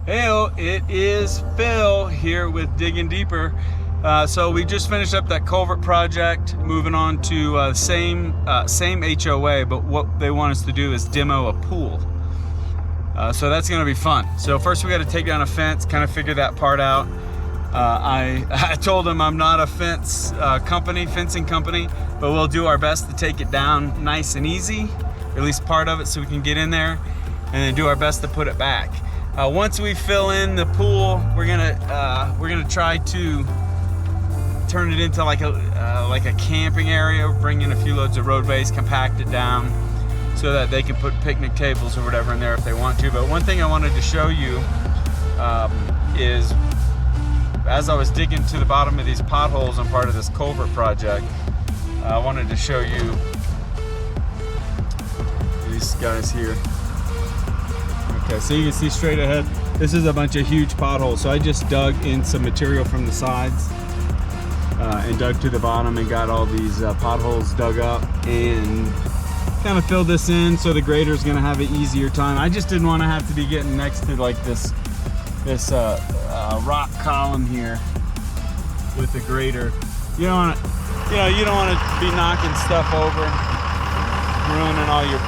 Heyo, it is Phil here with Digging Deeper. So we just finished up that culvert project, moving on to same HOA, but what they want us to do is demo a pool. So that's gonna be fun. So first we gotta take down a fence, kind of figure that part out. I told them I'm not a fencing company, but we'll do our best to take it down nice and easy, or at least part of it, so we can get in there and then do our best to put it back. Once we fill in the pool, we're gonna try to turn it into like a camping area, bring in a few loads of road base, compact it down so that they can put picnic tables or whatever in there if they want to. But one thing I wanted to show you is, as I was digging to the bottom of these potholes on part of this culvert project, I wanted to show you these guys here. Okay, so you can see straight ahead, this is a bunch of huge potholes. So I just dug in some material from the sides and dug to the bottom and got all these potholes dug up and kind of filled this in so the grader's gonna have an easier time. I just didn't want to have to be getting next to like this rock column here with the grader. You don't want to be knocking stuff over, ruining all your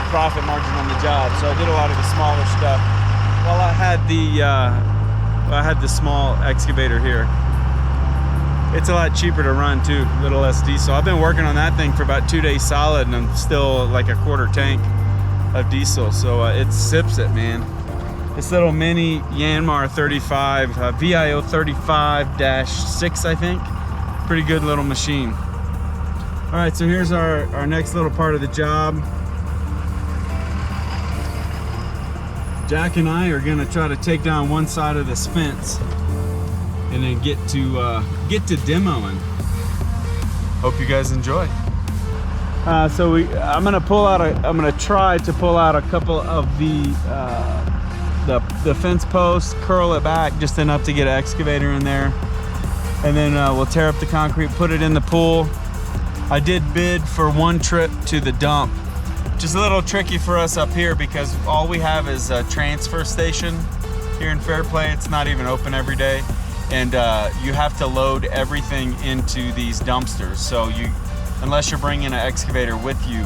profit margin on the job. So I did a lot of the smaller stuff while I had the small excavator here. It's a lot cheaper to run too, a little less diesel. I've been working on that thing for about 2 days solid, and I'm still like a quarter tank of diesel, so it sips it, man. This little mini Yanmar 35, VIO 35-6, I think. Pretty good little machine. All right, so here's our next little part of the job. Jack and I are gonna try to take down one side of this fence and then get to demoing. Hope you guys enjoy. So I'm gonna try to pull out a couple of the fence posts, curl it back just enough to get an excavator in there, and then we'll tear up the concrete, put it in the pool. I did bid for one trip to the dump. Just a little tricky for us up here because all we have is a transfer station here in Fairplay. It's not even open every day, and you have to load everything into these dumpsters. So unless you're bringing an excavator with you,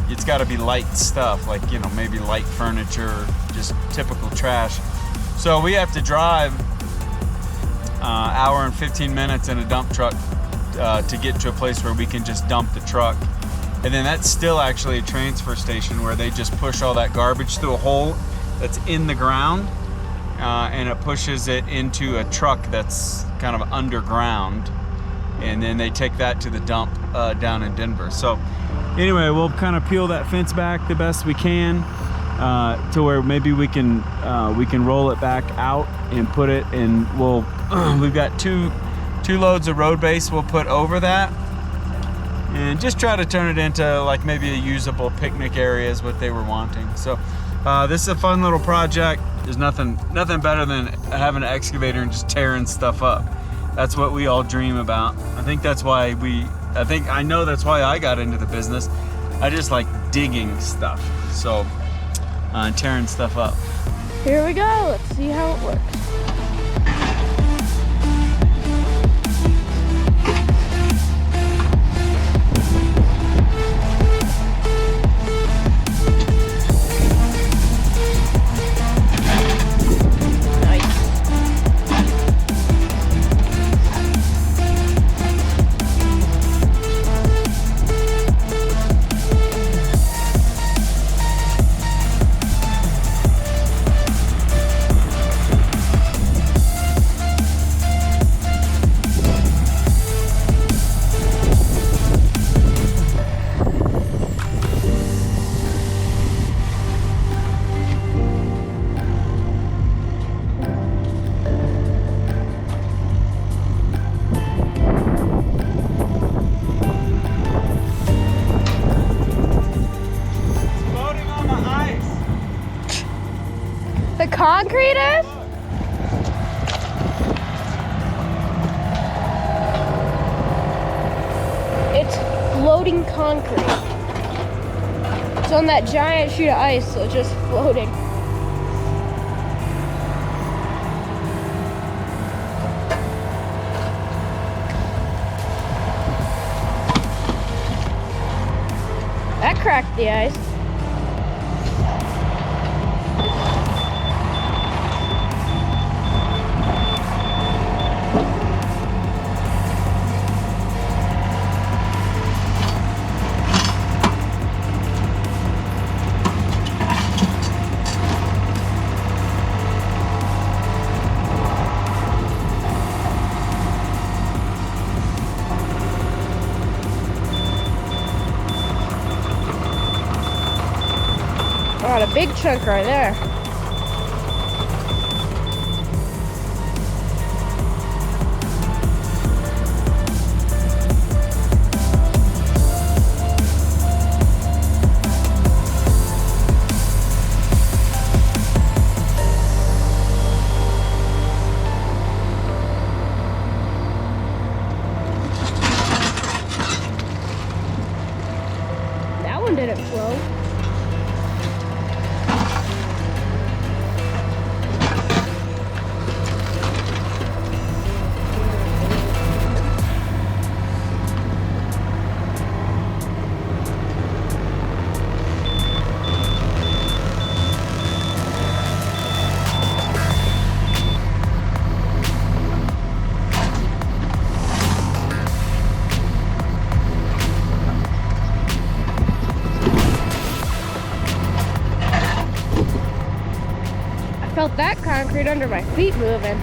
it's got to be light stuff, like maybe light furniture, just typical trash. So we have to drive hour and 15 minutes in a dump truck to get to a place where we can just dump the truck. And then that's still actually a transfer station where they just push all that garbage through a hole that's in the ground, and it pushes it into a truck that's kind of underground, and then they take that to the dump down in Denver. So anyway, we'll kind of peel that fence back the best we can to where maybe we can roll it back out and put it in. We've got two loads of road base we'll put over that, and just try to turn it into like maybe a usable picnic area is what they were wanting. So this is a fun little project. There's nothing better than having an excavator and just tearing stuff up. That's what we all dream about. I know that's why I got into the business. I just like digging stuff, so tearing stuff up. Here we go, let's see how it works. The concrete is? It's floating concrete. It's on that giant sheet of ice, so it's just floating. cracked the ice. Got a big chunk right there. That one didn't flow. Felt that concrete under my feet moving.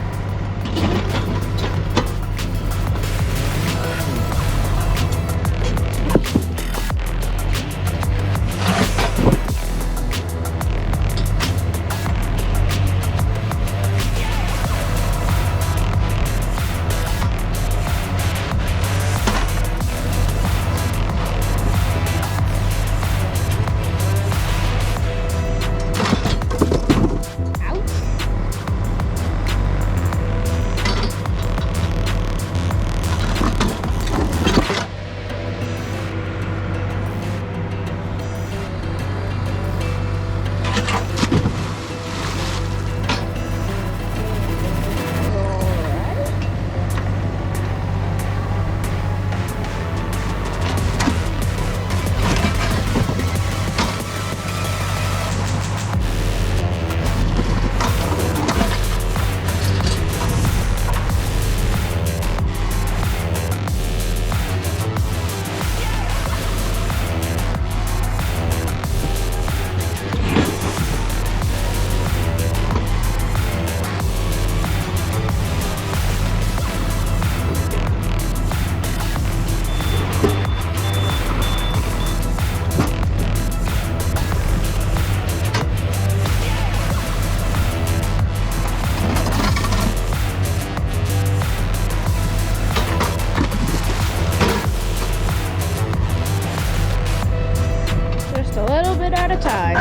A little bit at a time.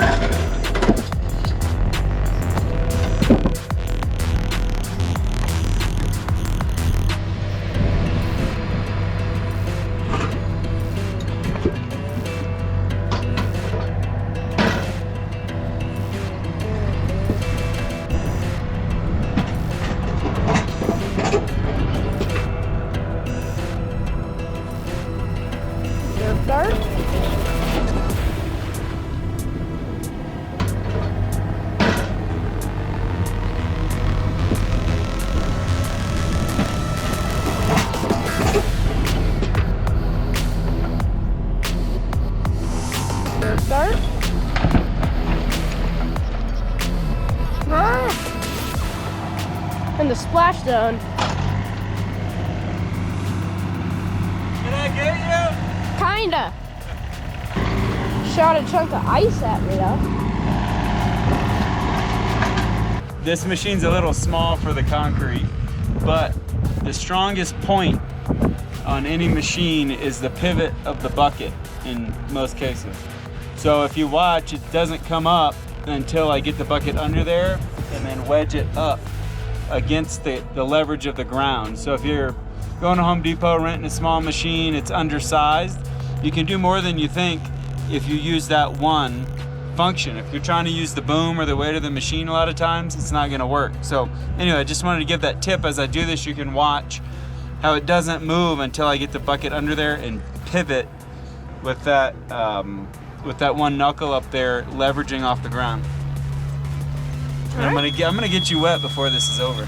Start. Start. In the splash zone. Did I get you? Kinda. Shot a chunk of ice at me though. This machine's a little small for the concrete, but the strongest point on any machine is the pivot of the bucket in most cases. So if you watch, it doesn't come up until I get the bucket under there and then wedge it up against the leverage of the ground. So if you're going to Home Depot, renting a small machine, it's undersized, you can do more than you think if you use that one function. If you're trying to use the boom or the weight of the machine, a lot of times it's not going to work. So anyway, I just wanted to give that tip. As I do this, you can watch how it doesn't move until I get the bucket under there and pivot with that with that one knuckle up there, leveraging off the ground. And I'm gonna get you wet before this is over.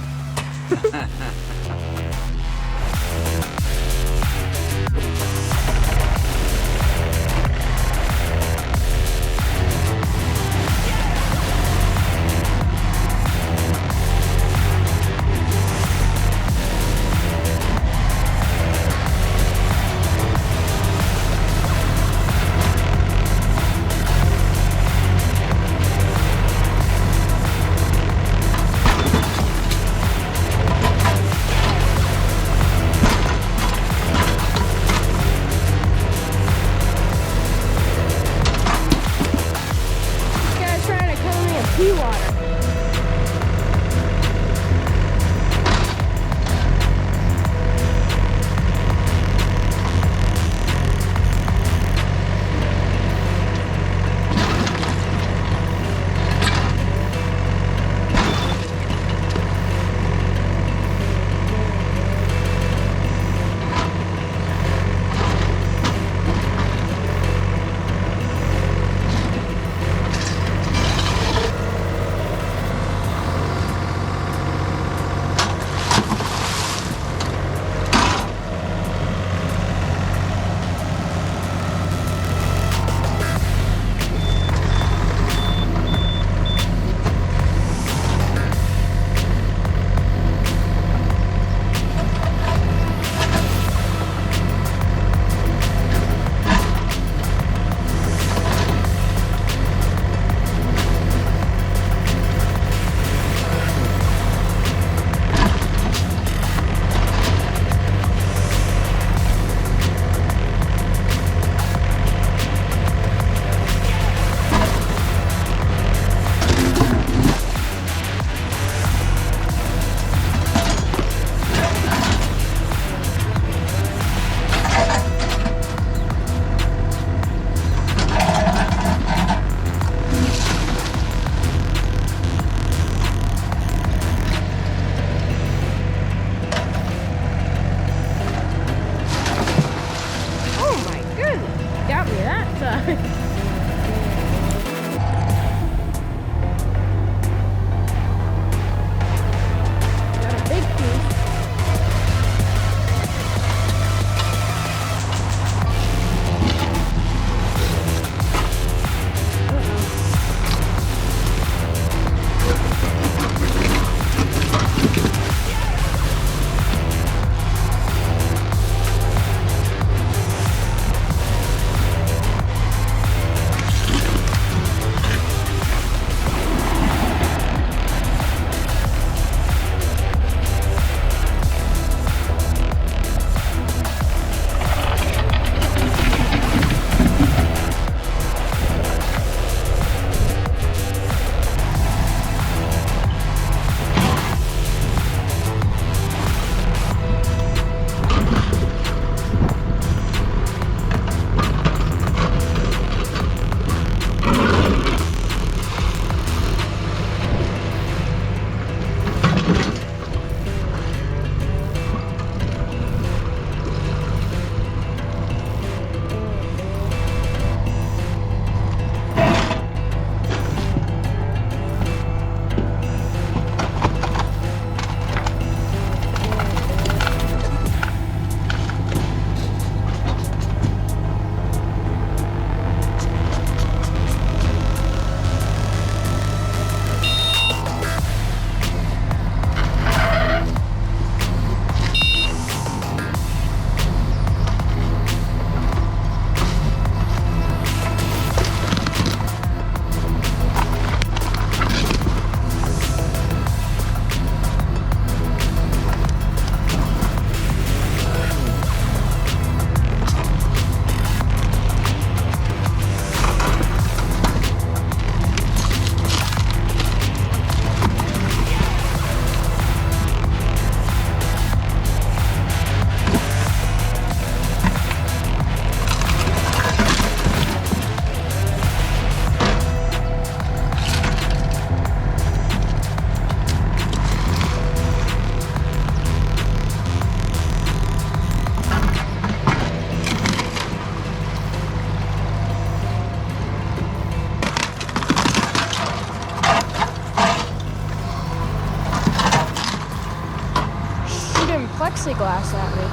plexiglass at me.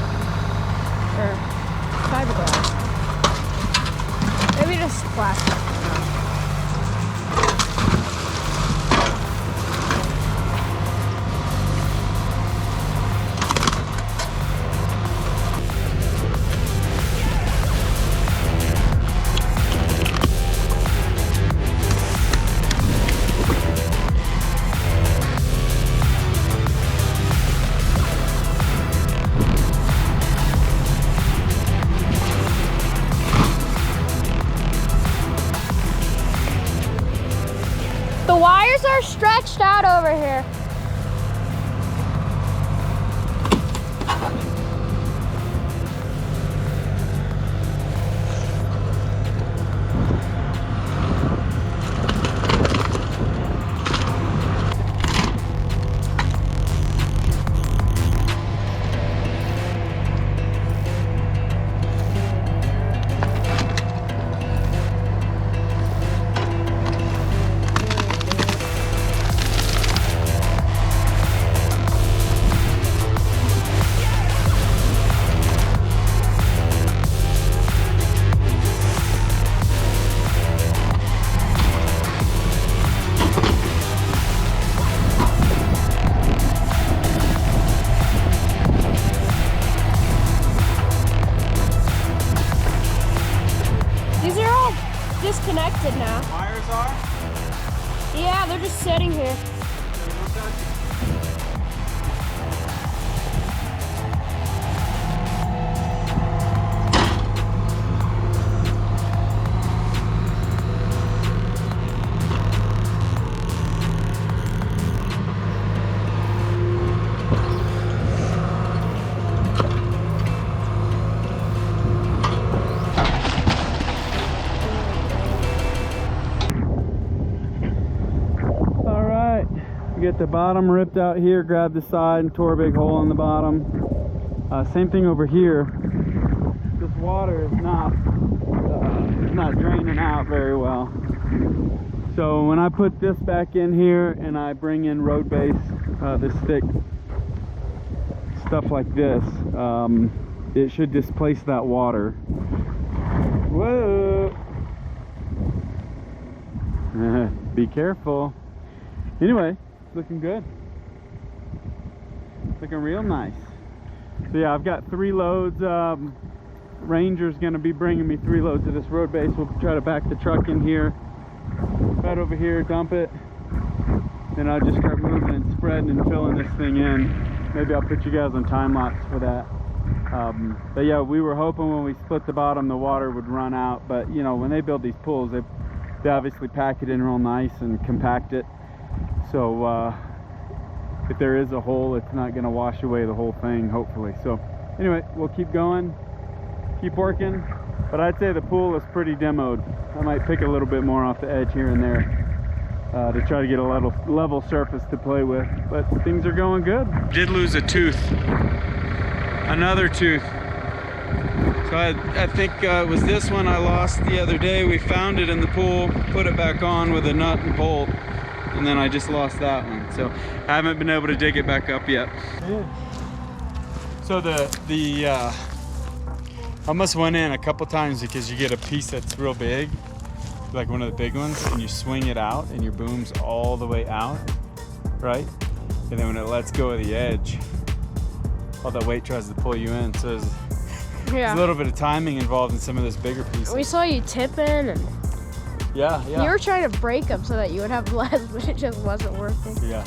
Or fiberglass. Maybe just plastic. The wires are stretched out over here. These are all disconnected now. Wires are? Yeah, they're just sitting here. Get the bottom ripped out here, grab the side and tore a big hole in the bottom. Same thing over here. This water is not draining out very well. So when I put this back in here and I bring in road base, this thick stuff like this, it should displace that water. Whoa! Be careful. Anyway, looking good. Looking real nice. So yeah, I've got 3 loads. Ranger's gonna be bringing me 3 loads of this road base. We'll try to back the truck in here, right over here, dump it. Then I'll just start moving and spreading and filling this thing in. Maybe I'll put you guys on time lapse for that. But yeah, we were hoping when we split the bottom, the water would run out. But you know, when they build these pools, they obviously pack it in real nice and compact it. So if there is a hole, it's not going to wash away the whole thing, hopefully. So anyway, we'll keep going, keep working. But I'd say the pool is pretty demoed. I might pick a little bit more off the edge here and there to try to get a level surface to play with. But things are going good. Did lose a tooth, another tooth. So I think it was this one I lost the other day. We found it in the pool, put it back on with a nut and bolt, and then I just lost that one. So I haven't been able to dig it back up yet. So I almost went in a couple times because you get a piece that's real big, like one of the big ones, and you swing it out and your boom's all the way out, right? And then when it lets go of the edge, all that weight tries to pull you in. So there's a little bit of timing involved in some of those bigger pieces. We saw you tipping and yeah. you were trying to break them so that you would have less, but it just wasn't working. Yeah.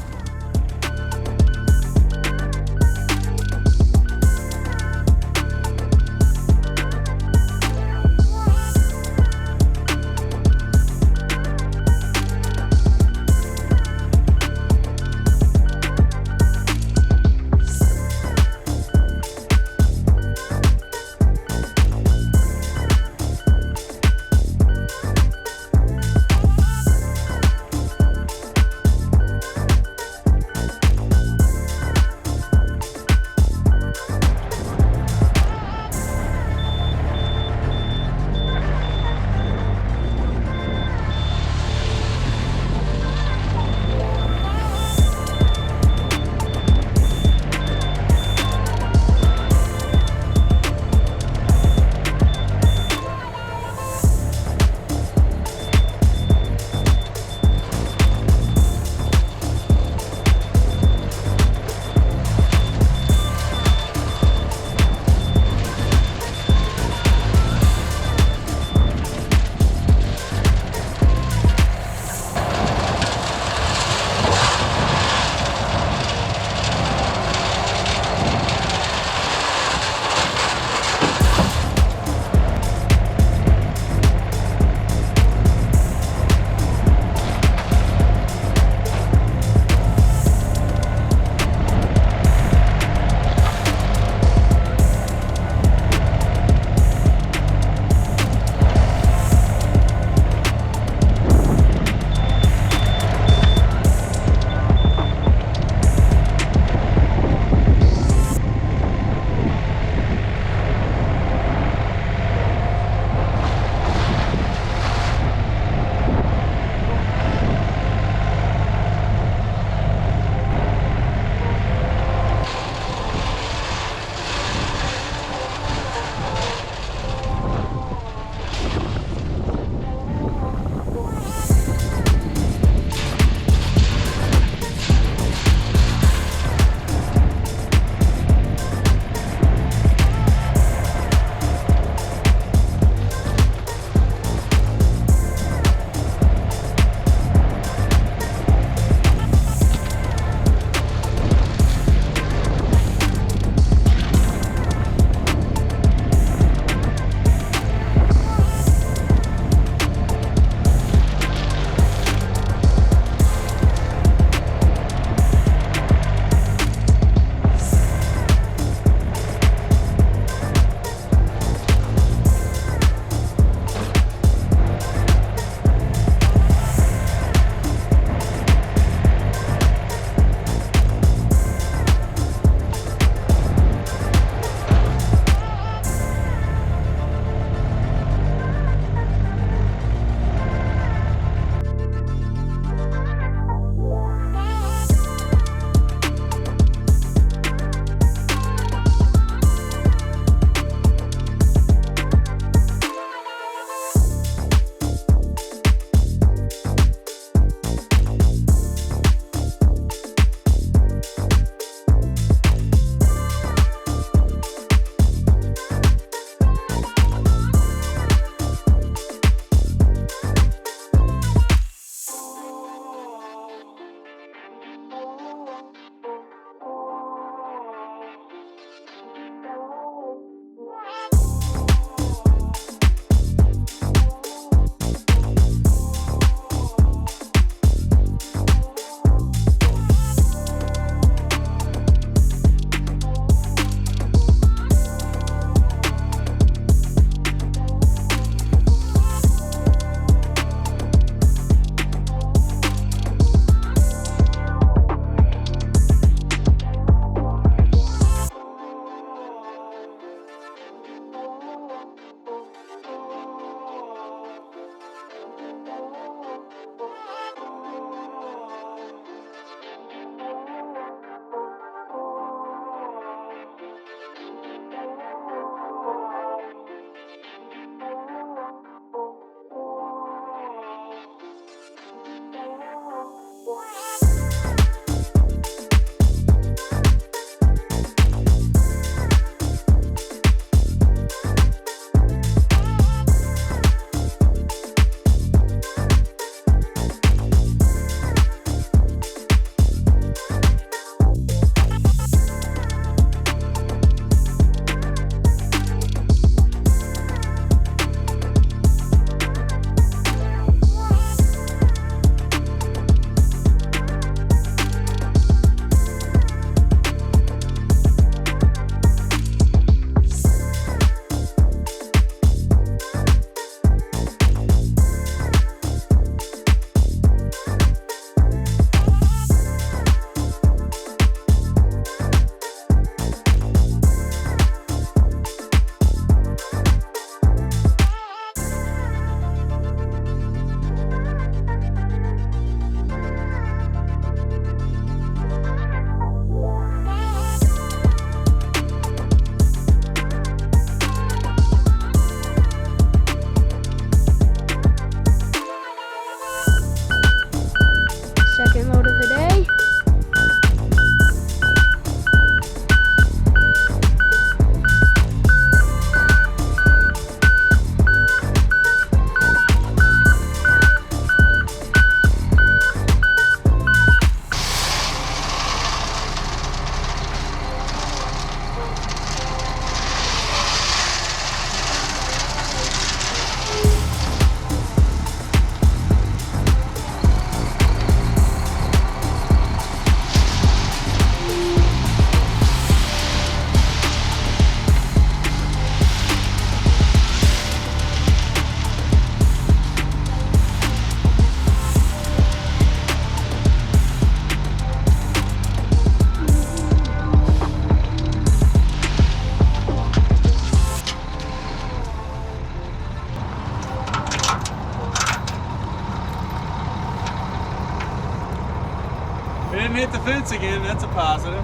It didn't hit the fence again, that's a positive.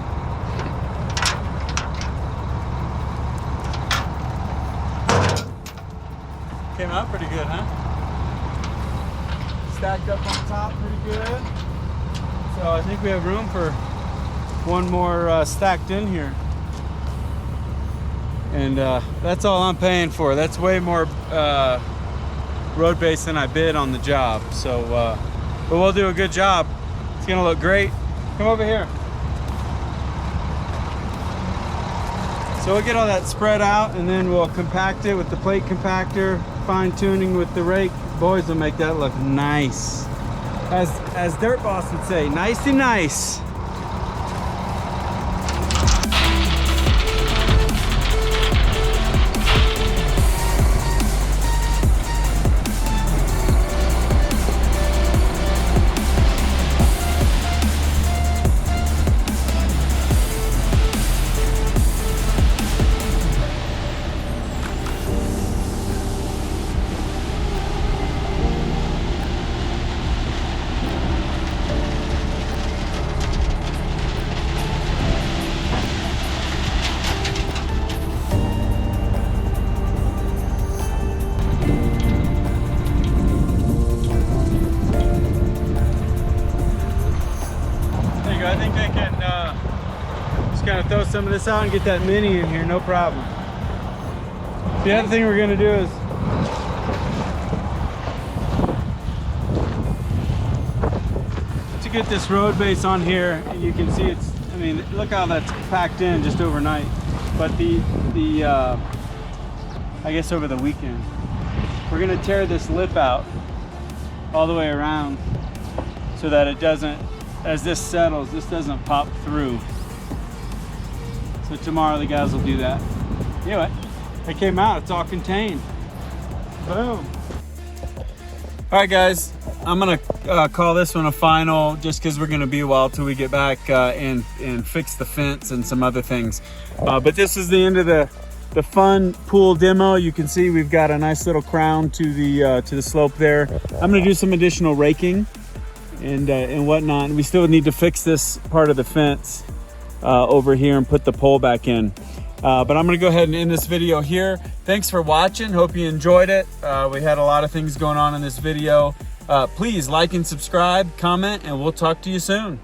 Came out pretty good, huh? Stacked up on top pretty good. So I think we have room for one more stacked in here. And that's all I'm paying for. That's way more road base than I bid on the job. So, but we'll do a good job. It's gonna look great. Come over here. So we'll get all that spread out and then we'll compact it with the plate compactor, fine tuning with the rake. Boys will make that look nice. As Dirt Boss would say, nicey nice. I think they can just kind of throw some of this out and get that mini in here, no problem. The other thing we're gonna do is to get this road base on here. You can see it's, I mean, look how that's packed in just overnight. But I guess over the weekend, we're gonna tear this lip out all the way around so that it doesn't, as this settles, this doesn't pop through. So tomorrow the guys will do that. Anyway, it came out, it's all contained. Boom. All right guys, I'm gonna call this one a final just because we're gonna be a while till we get back and fix the fence and some other things. But this is the end of the fun pool demo. You can see we've got a nice little crown to the slope there. I'm gonna do some additional raking and whatnot. We still need to fix this part of the fence over here and put the pole back in. But I'm gonna go ahead and end this video here. Thanks for watching, hope you enjoyed it. We had a lot of things going on in this video. Please like and subscribe, comment, and we'll talk to you soon.